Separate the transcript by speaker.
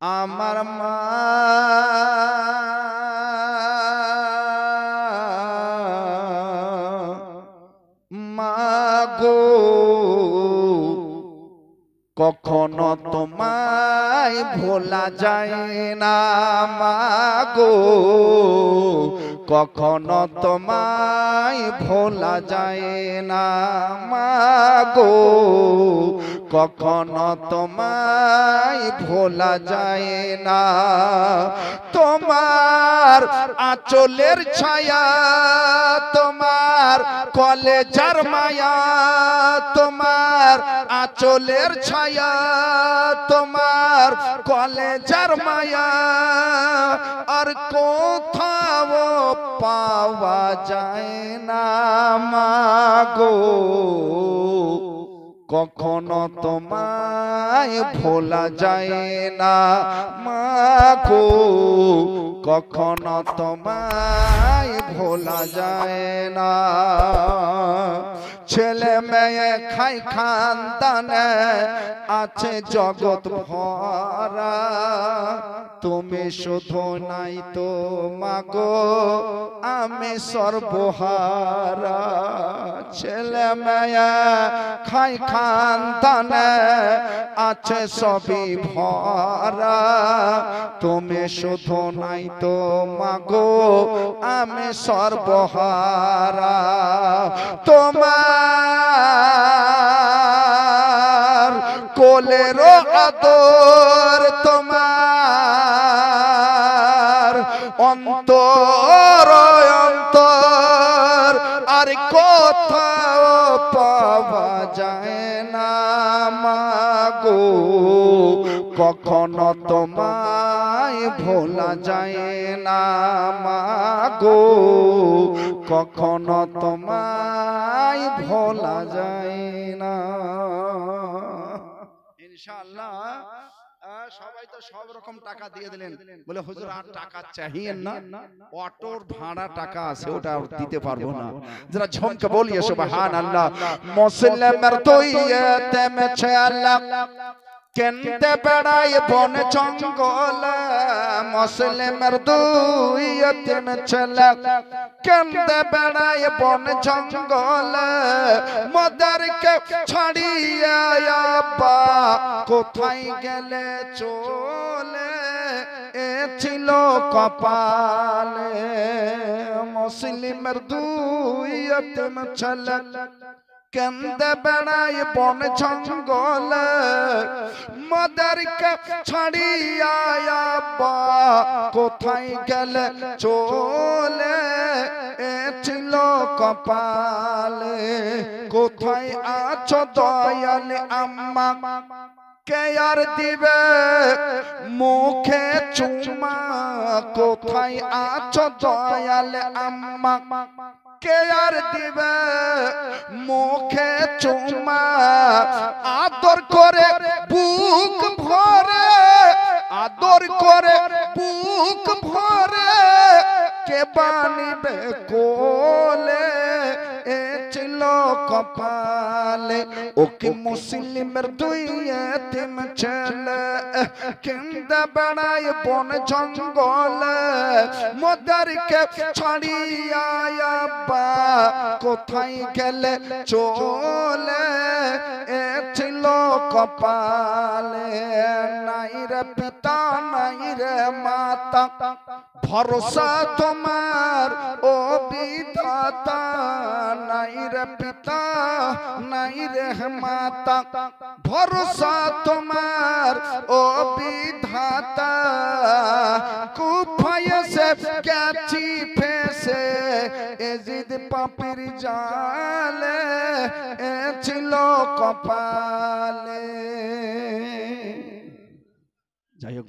Speaker 1: আমার মা মাগো কখনো তোমায় ভোলা যায় না মাগো কখনো তোমায় ভোলা যায় না মাগো কখনো তোমায় ভোলা যায় না তোমার আঁচলের ছায়া তোমার কলেজার মায়া তোমার আঁচলের ছায়া তোমার কলেজার মায়া আর কোথাও পাওয়া যায় না মাগো কখনো তোমায় ভোলা যায় না মাগো কখনো তোমায় ভোলা যায় না ছেলে মেয়ে খাই খানদানে আছে জগৎ ভরা তুমি শুধু নাই তো মাগো আমি সর্বহারা ছেলে মেয়ে খাই খানদানে আছে সবই ভরা তুমি শুধু নাই তো মাগো আমি সর্বহারা তোমার কোলের আদর তোমার অন্তর অন্তর আর কোথাও পাওয়া যায় না মাগো কখনো তোমায় ভোলা যায় না মাগো কখনো তোমায় ভোলা যায় না ইনশাআল্লাহ সবাই তো সব রকম টাকা দিয়ে দিলেন বলে হুজুর আর টাকা চাইয়েন না অটোর ভাড়া টাকা আছে ওটা দিতে পারবো না যারা ঝমকে বলিয়ে সুবহানাল্লাহ মুসলিমের তুইতে মেছে আল্লাহ কেনতে বেড়াই বন জঙ্গল মুসলিমের দুই এতিম ছেলে কেনতে বেড়াই বন জঙ্গল মদরকে ছাড়িয়ে আব্বা কোথায় গেলে চলে এ ছিল কপালে মুসলিমের দুই এতিম ছেলে কেন্দে বেড়াই বন জঙ্গল মদরকে ছাড়িয়া আব্বা কোথায় গেলে চলে এ ছিল কপালে কোথায় আছো দয়াল আম্মা কে আর দিবে মুখে চুমা কোথায় আছো দয়াল আম্মা কে আর দিবে মুখে চুমা আদর করে বুক ভরে আদর করে বুক ভরে কে বানিবে কোলে এ ছিল কপালে ও কি মুসলিমের দুই এতিম ছেলে কেন্দে বেড়াই বন জঙ্গল মদরকে ছাড়িয়া আব্বা কোথায় গেলে চলে এ ছিল কপালে নাই রে পিতা নাই রে মাতা ভরসা তোমার ও বিধাতা নাই রে পিতা নাই রে মাতা ভরসা তোমার ও বিধাতা কুফায় সে গেছি ফেসে এজিদ পাপির জালে এ ছিল কপালে যাই হোক